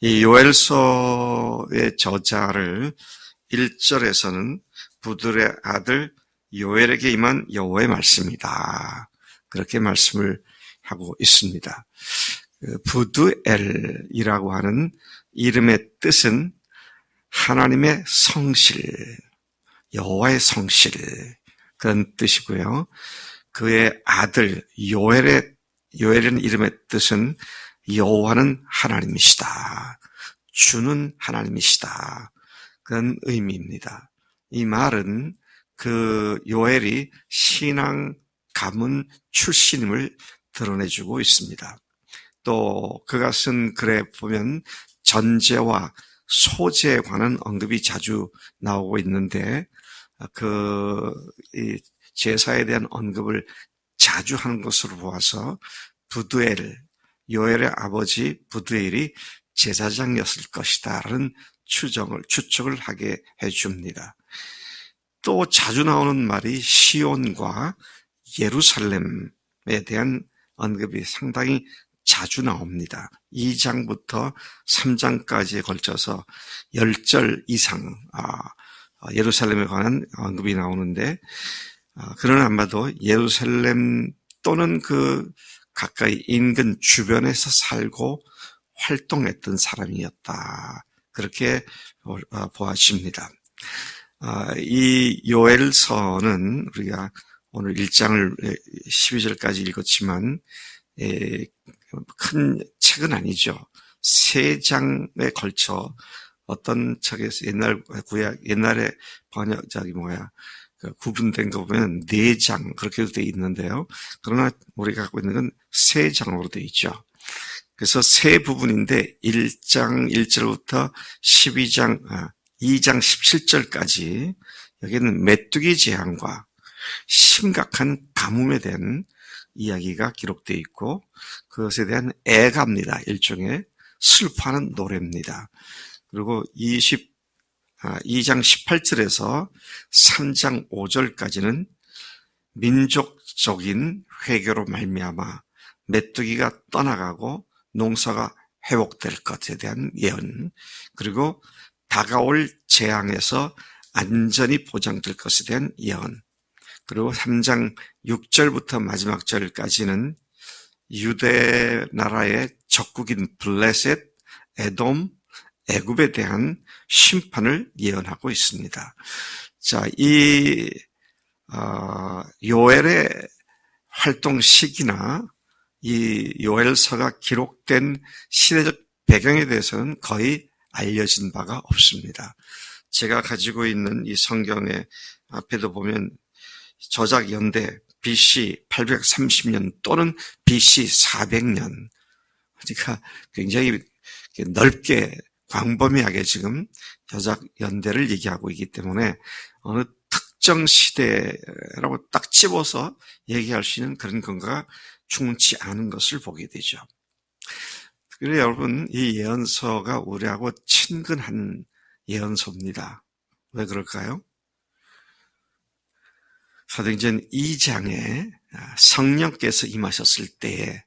이 요엘서의 저자를 1절에서는 부들의 아들 요엘에게 임한 여호와의 말씀이다. 그렇게 말씀을 하고 있습니다. 부드엘이라고 하는 이름의 뜻은 하나님의 성실, 여호와의 성실, 그런 뜻이고요. 그의 아들 요엘은 이름의 뜻은 여호와는 하나님이시다. 주는 하나님이시다. 그런 의미입니다. 이 말은 그 요엘이 신앙 가문 출신임을 드러내주고 있습니다. 또 그가 쓴 글에 보면 전제와 소제에 관한 언급이 자주 나오고 있는데 이 제사에 대한 언급을 자주 하는 것으로 보아서 요엘의 아버지 부드엘이 제사장이었을 것이다라는 추측을 하게 해줍니다. 또 자주 나오는 말이 시온과 예루살렘에 대한 언급이 상당히 자주 나옵니다. 2장부터 3장까지에 걸쳐서 10절 이상 예루살렘에 관한 언급이 나오는데 그는 아마도 예루살렘 또는 그 가까이 인근 주변에서 살고 활동했던 사람이었다. 그렇게 보아집니다. 이 요엘서는 우리가 오늘 1장을 12절까지 읽었지만 큰 책은 아니죠. 3장에 걸쳐 어떤 책에서 옛날에 구분된 거 보면 4장 그렇게도 돼 있는데요. 그러나 우리가 갖고 있는 건 3장으로 돼 있죠. 그래서 3부분인데 1장 1절부터 2장 17절까지 여기는 메뚜기 재앙과 심각한 가뭄에 대한 이야기가 기록되어 있고 그것에 대한 애가입니다. 일종의 슬퍼하는 노래입니다. 그리고 2장 18절에서 3장 5절까지는 민족적인 회개로 말미암아 메뚜기가 떠나가고 농사가 회복될 것에 대한 예언, 그리고 다가올 재앙에서 안전이 보장될 것에 대한 예언, 그리고 3장 6절부터 마지막 절까지는 유대 나라의 적국인 블레셋, 에돔, 애굽에 대한 심판을 예언하고 있습니다. 자, 이 요엘의 활동 시기나 이 요엘서가 기록된 시대적 배경에 대해서는 거의 알려진 바가 없습니다. 제가 가지고 있는 이 성경의 앞에도 보면 저작 연대 BC 830년 또는 BC 400년, 그러니까 굉장히 넓게 광범위하게 지금 저작 연대를 얘기하고 있기 때문에 어느 특정 시대라고 딱 집어서 얘기할 수 있는 그런 근거가 충분치 않은 것을 보게 되죠. 그래서 여러분, 이 예언서가 우리하고 친근한 예언서입니다. 왜 그럴까요? 사도행전 2장에 성령께서 임하셨을 때에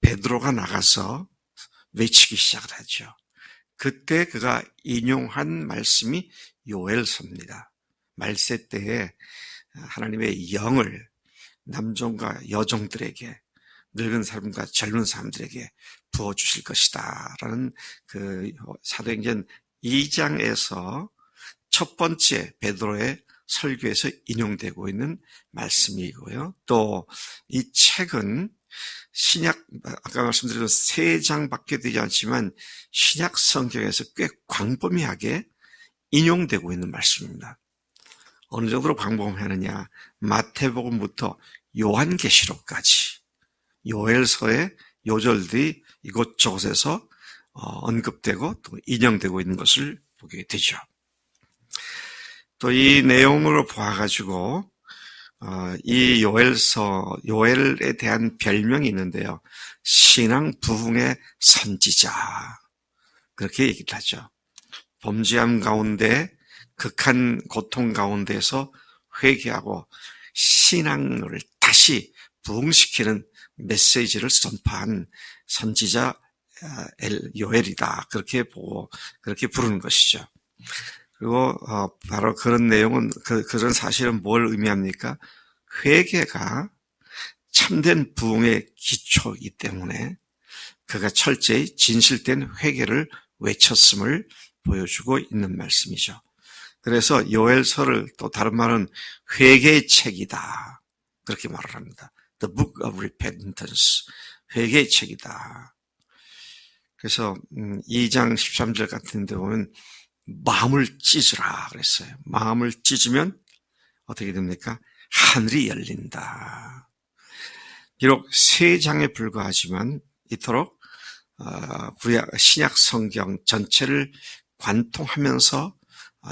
베드로가 나가서 외치기 시작을 하죠. 그때 그가 인용한 말씀이 요엘서입니다. 말세 때에 하나님의 영을 남종과 여종들에게, 늙은 사람과 젊은 사람들에게 부어주실 것이다 라는 그 사도행전 2장에서 첫 번째 베드로의 설교에서 인용되고 있는 말씀이고요. 또 이 책은 신약, 아까 말씀드린 3장밖에 되지 않지만 신약 성경에서 꽤 광범위하게 인용되고 있는 말씀입니다. 어느 정도로 광범위하느냐, 마태복음부터 요한계시록까지 요엘서의 요절들이 이곳저곳에서 언급되고 또 인용되고 있는 것을 보게 되죠. 또 이 내용으로 보아가지고 이 요엘에 대한 별명이 있는데요. 신앙 부흥의 선지자, 그렇게 얘기를 하죠. 범죄함 가운데, 극한 고통 가운데서 회개하고 신앙을 다시 부흥시키는 메시지를 전파한 선지자 요엘이다. 그렇게 보고, 그렇게 부르는 것이죠. 그리고, 바로 그런 내용은, 그런 사실은 뭘 의미합니까? 회개가 참된 부흥의 기초이기 때문에 그가 철저히 진실된 회개를 외쳤음을 보여주고 있는 말씀이죠. 그래서 요엘서를 또 다른 말은 회개의 책이다. 그렇게 말을 합니다. The Book of Repentance. 회개의 책이다. 그래서 2장 13절 같은 데 보면 마음을 찢으라 그랬어요. 마음을 찢으면 어떻게 됩니까? 하늘이 열린다. 비록 3장에 불과하지만 이토록 신약 성경 전체를 관통하면서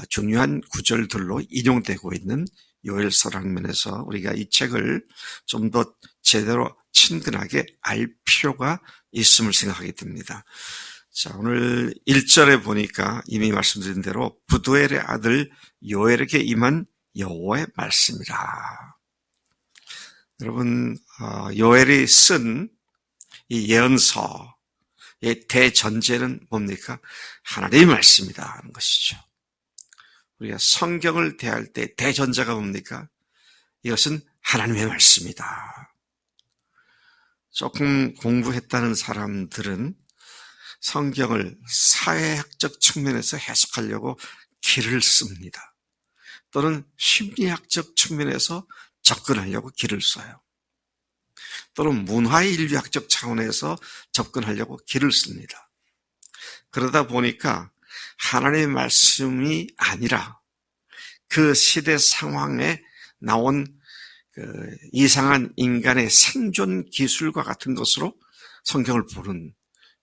중요한 구절들로 인용되고 있는 요엘서라는 면에서 우리가 이 책을 좀 더 제대로 친근하게 알 필요가 있음을 생각하게 됩니다. 자, 오늘 1절에 보니까 이미 말씀드린 대로 부두엘의 아들 요엘에게 임한 여호와의 말씀이라. 여러분, 요엘이 쓴 이 예언서의 대전제는 뭡니까? 하나님의 말씀이다 하는 것이죠. 우리가 성경을 대할 때 대전제가 뭡니까? 이것은 하나님의 말씀이다. 조금 공부했다는 사람들은 성경을 사회학적 측면에서 해석하려고 길을 씁니다. 또는 심리학적 측면에서 접근하려고 길을 써요. 또는 문화인류학적 차원에서 접근하려고 길을 씁니다. 그러다 보니까 하나님의 말씀이 아니라 그 시대 상황에 나온 그 이상한 인간의 생존 기술과 같은 것으로 성경을 보는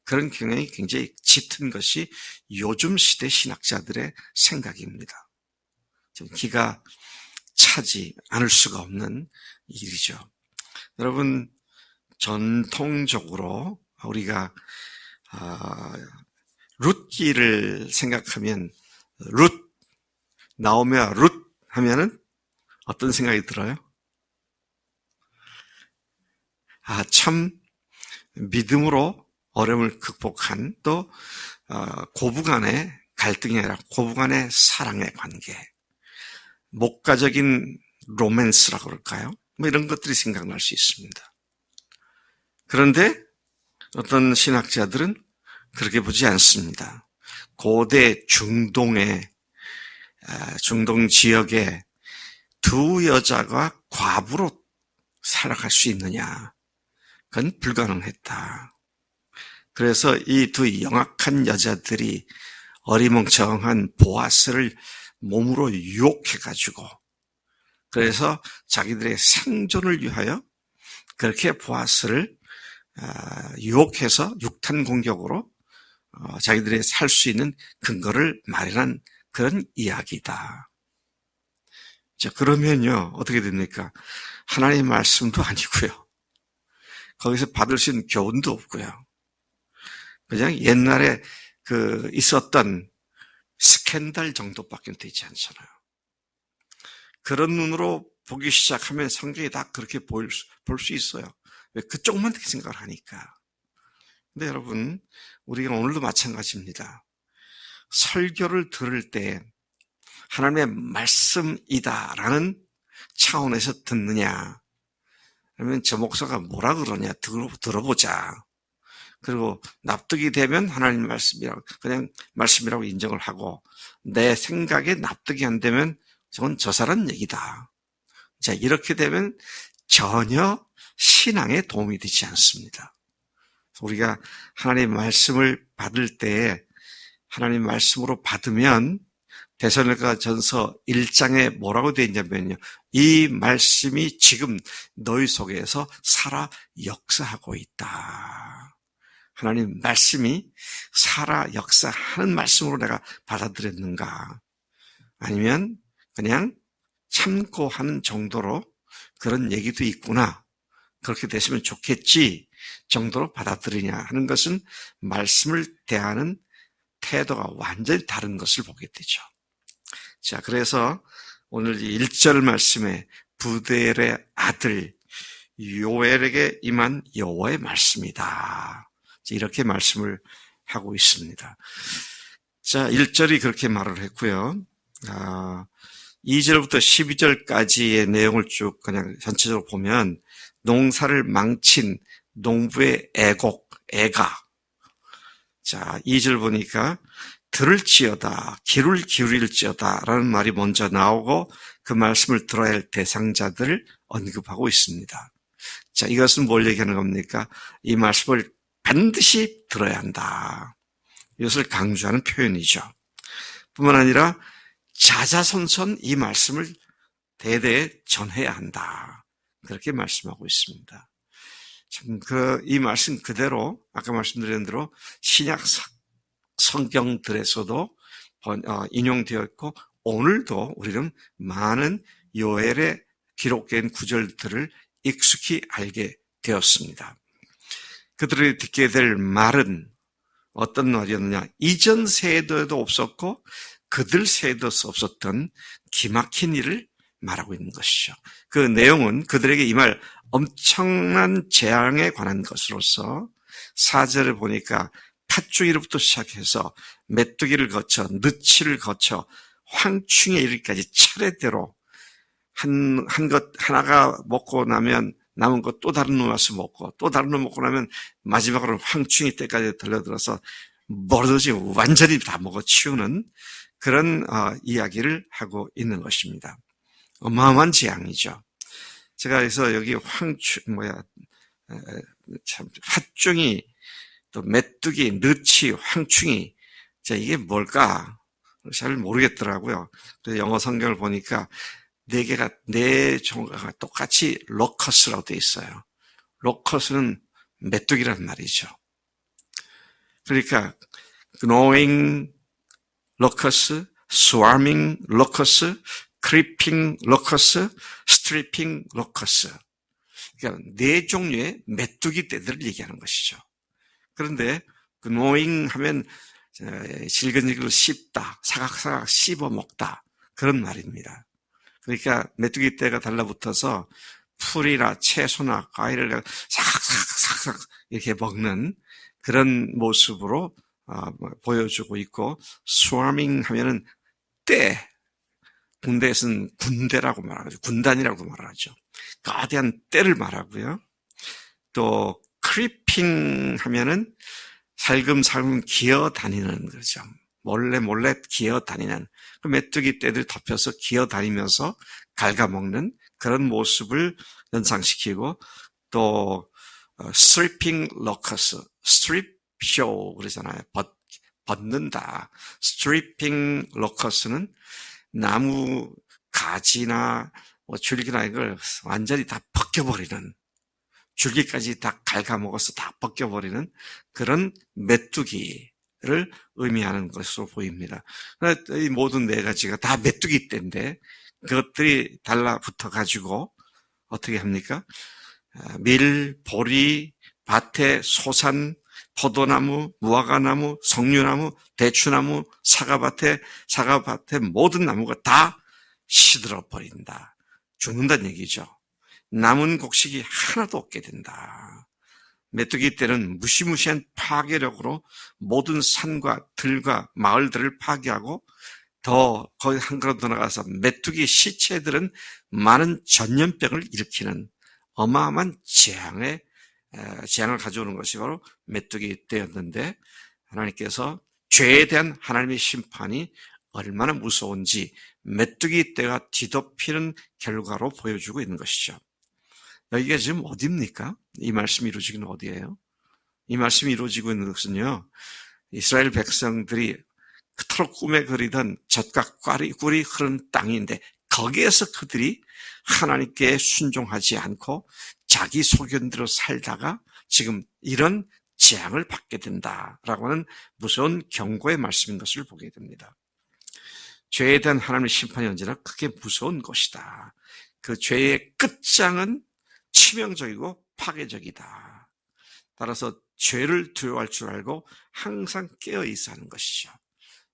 그런 경향이 굉장히 짙은 것이 요즘 시대 신학자들의 생각입니다. 좀 기가 차지 않을 수가 없는 일이죠. 여러분, 전통적으로 우리가 룻기를 생각하면 룻 나오며 룻 하면은 어떤 생각이 들어요? 참 믿음으로 어려움을 극복한 또 고부간의 갈등이 아니라 고부간의 사랑의 관계, 목가적인 로맨스라고 그럴까요? 뭐 이런 것들이 생각날 수 있습니다. 그런데 어떤 신학자들은 그렇게 보지 않습니다. 고대 중동 지역에 두 여자가 과부로 살아갈 수 있느냐? 그건 불가능했다. 그래서 이 두 영악한 여자들이 어리멍청한 보아스를 몸으로 유혹해가지고 그래서 자기들의 생존을 위하여 그렇게 보아스를 유혹해서 육탄 공격으로 자기들이 살 수 있는 근거를 마련한 그런 이야기다. 자, 그러면요, 어떻게 됩니까? 하나님의 말씀도 아니고요. 거기서 받을 수 있는 교훈도 없고요. 그냥 옛날에 있었던 스캔들 정도밖에 되지 않잖아요. 그런 눈으로 보기 시작하면 성경이 다 그렇게 볼 수 있어요. 왜? 그쪽만 그렇게 생각을 하니까. 근데 여러분, 우리가 오늘도 마찬가지입니다. 설교를 들을 때 하나님의 말씀이다라는 차원에서 듣느냐, 그러면 저 목사가 뭐라 그러냐 들어보자. 그리고 납득이 되면 하나님 말씀이라고 그냥 말씀이라고 인정을 하고 내 생각에 납득이 안 되면 저건 저 사람 얘기다. 자, 이렇게 되면 전혀 신앙에 도움이 되지 않습니다. 우리가 하나님의 말씀을 받을 때 하나님 말씀으로 받으면 데살로니가전서 1장에 뭐라고 되어 있냐면요. 이 말씀이 지금 너희 속에서 살아 역사하고 있다. 하나님 말씀이 살아 역사하는 말씀으로 내가 받아들였는가? 아니면 그냥 참고하는 정도로 그런 얘기도 있구나. 그렇게 됐으면 좋겠지 정도로 받아들이냐 하는 것은 말씀을 대하는 태도가 완전히 다른 것을 보게 되죠. 자, 그래서 오늘 1절 말씀에 부두엘의 아들 요엘에게 임한 여호와의 말씀이다. 이렇게 말씀을 하고 있습니다. 자, 1절이 그렇게 말을 했고요. 2절부터 12절까지의 내용을 쭉 그냥 전체적으로 보면 농사를 망친 농부의 애곡, 애가. 자, 2절 보니까 들을지어다, 귀를 기울일지어다 라는 말이 먼저 나오고 그 말씀을 들어야 할 대상자들을 언급하고 있습니다. 자, 이것은 뭘 얘기하는 겁니까? 이 말씀을 반드시 들어야 한다. 이것을 강조하는 표현이죠. 뿐만 아니라 자자손손 이 말씀을 대대에 전해야 한다. 그렇게 말씀하고 있습니다. 참, 이 말씀 그대로, 아까 말씀드린 대로 신약 성경들에서도 인용되어 있고, 오늘도 우리는 많은 요엘에 기록된 구절들을 익숙히 알게 되었습니다. 그들이 듣게 될 말은 어떤 말이었느냐? 이전 세대에도 없었고 그들 세대도 없었던 기막힌 일을 말하고 있는 것이죠. 그 내용은 그들에게 이 말 엄청난 재앙에 관한 것으로서 4절을 보니까 팥죽이로부터 시작해서 메뚜기를 거쳐 느치를 거쳐 황충에 이르기까지 차례대로 한 것 하나가 먹고 나면 남은 것 또 다른 놈 와서 먹고 또 다른 놈 먹고 나면 마지막으로 황충이 때까지 들려들어서 뭐든지 완전히 다 먹어치우는 그런 이야기를 하고 있는 것입니다. 어마어마한 재앙이죠. 제가 그래서 여기 팥중이 또 메뚜기, 느치, 황충이 이게 뭘까? 잘 모르겠더라고요. 그래서 영어 성경을 보니까 네 종류가 똑같이 로커스라고 되어 있어요. 로커스는 메뚜기란 말이죠. 그러니까 gnawing locust, swarming locust, creeping locust, stripping locust. 그러니까 네 종류의 메뚜기 떼들을 얘기하는 것이죠. 그런데 gnawing 하면 질근질근 씹다, 사각사각 씹어 먹다 그런 말입니다. 그러니까 메뚜기 떼가 달라붙어서 풀이나 채소나 과일을 사각사각 이렇게 먹는 그런 모습으로 보여주고 있고, swarming 하면은 떼, 군대에서는 군대라고 말하죠. 군단이라고 말하죠. 거대한 떼를 말하고요. 또 creeping 하면은 살금살금 기어다니는 거죠. 몰래 기어다니는 그 메뚜기 떼들 덮여서 기어다니면서 갉아먹는 그런 모습을 연상시키고, 또 stripping locust, strip show 그러잖아요. 벗는다. stripping locust는 나무 가지나 줄기나 이걸 완전히 다 벗겨버리는, 줄기까지 다 갉아먹어서 다 벗겨버리는 그런 메뚜기를 의미하는 것으로 보입니다. 이 모든 네 가지가 다 메뚜기 떼인데 그것들이 달라붙어가지고 어떻게 합니까? 밀, 보리, 밭에 소산, 포도나무, 무화과나무, 석류나무, 대추나무, 사과밭에 모든 나무가 다 시들어버린다. 죽는다는 얘기죠. 남은 곡식이 하나도 없게 된다. 메뚜기 떼는 무시무시한 파괴력으로 모든 산과 들과 마을들을 파괴하고, 더 거기 한 걸음 더 나가서 메뚜기 시체들은 많은 전염병을 일으키는 어마어마한 재앙을 가져오는 것이 바로 메뚜기 떼였는데, 하나님께서 죄에 대한 하나님의 심판이 얼마나 무서운지 메뚜기 떼가 뒤덮이는 결과로 보여주고 있는 것이죠. 여기가 지금 어디입니까? 이 말씀이 이루어지기는 어디예요? 이 말씀이 이루어지고 있는 것은요, 이스라엘 백성들이 그토록 꿈에 그리던 젖과 꿀이 흐르는 땅인데, 거기에서 그들이 하나님께 순종하지 않고 자기 소견대로 살다가 지금 이런 재앙을 받게 된다라고 하는 무서운 경고의 말씀인 것을 보게 됩니다. 죄에 대한 하나님의 심판이 언제나 크게 무서운 것이다. 그 죄의 끝장은 치명적이고 파괴적이다. 따라서 죄를 두려워할 줄 알고 항상 깨어 있어야 하는 것이죠.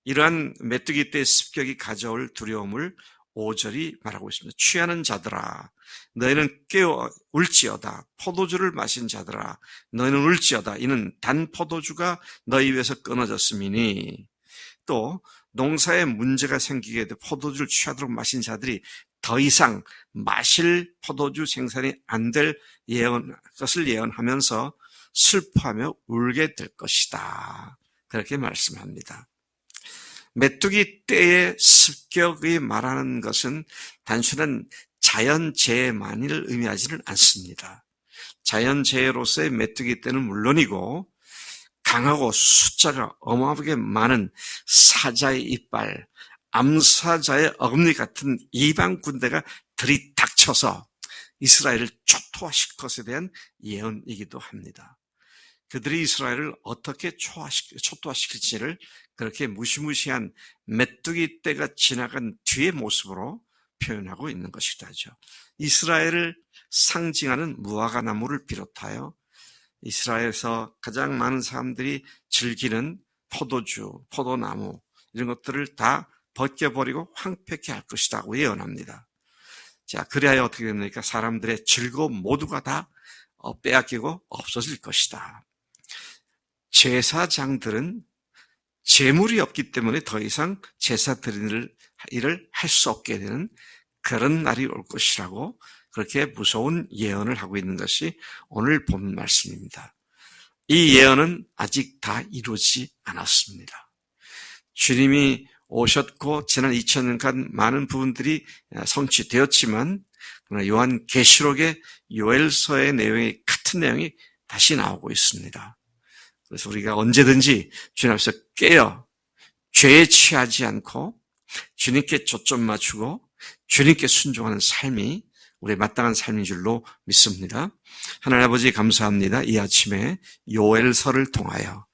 이러한 메뚜기 떼의 습격이 가져올 두려움을 5절이 말하고 있습니다. 취하는 자들아, 너희는 깨어 울지어다. 포도주를 마신 자들아, 너희는 울지어다. 이는 단 포도주가 너희 위에서 끊어졌음이니. 또 농사에 문제가 생기게 돼 포도주를 취하도록 마신 자들이 더 이상 마실 포도주 생산이 안 될 것을 예언하면서 슬퍼하며 울게 될 것이다. 그렇게 말씀합니다. 메뚜기 떼의 습격이 말하는 것은 단순한 자연재해만을 의미하지는 않습니다. 자연재해로서의 메뚜기 떼는 물론이고 강하고 숫자가 어마어마하게 많은 사자의 이빨, 암사자의 어금니 같은 이방 군대가 들이닥쳐서 이스라엘을 초토화시킬 것에 대한 예언이기도 합니다. 그들이 이스라엘을 어떻게 초토화시킬지를 그렇게 무시무시한 메뚜기 떼가 지나간 뒤의 모습으로 표현하고 있는 것이기도 하죠. 이스라엘을 상징하는 무화과 나무를 비롯하여 이스라엘에서 가장 많은 사람들이 즐기는 포도주, 포도나무 이런 것들을 다 벗겨버리고 황폐케 할 것이라고 예언합니다. 자, 그래야 어떻게 됩니까? 사람들의 즐거움 모두가 다 빼앗기고 없어질 것이다. 제사장들은 재물이 없기 때문에 더 이상 제사 드리는 일을 할 수 없게 되는 그런 날이 올 것이라고 그렇게 무서운 예언을 하고 있는 것이 오늘 본 말씀입니다. 이 예언은 아직 다 이루어지지 않았습니다. 주님이 오셨고 지난 2000년간 많은 부분들이 성취되었지만 요한계시록의 요엘서의 내용이 같은 내용이 다시 나오고 있습니다. 그래서 우리가 언제든지 주님 앞에서 깨어 죄에 취하지 않고 주님께 초점 맞추고 주님께 순종하는 삶이 우리의 마땅한 삶인 줄로 믿습니다. 하나님 아버지 감사합니다. 이 아침에 요엘서를 통하여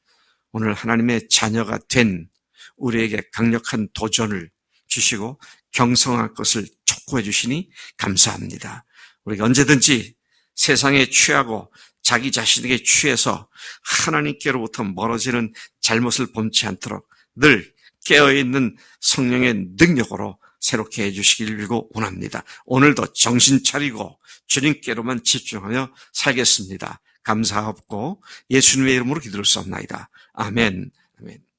오늘 하나님의 자녀가 된 우리에게 강력한 도전을 주시고 경성할 것을 촉구해 주시니 감사합니다. 우리가 언제든지 세상에 취하고 자기 자신에게 취해서 하나님께로부터 멀어지는 잘못을 범치 않도록 늘 깨어있는 성령의 능력으로 새롭게 해주시길 빌고 원합니다. 오늘도 정신 차리고 주님께로만 집중하며 살겠습니다. 감사하옵고 예수님의 이름으로 기도를 쏘옵나이다. 아멘. 아멘.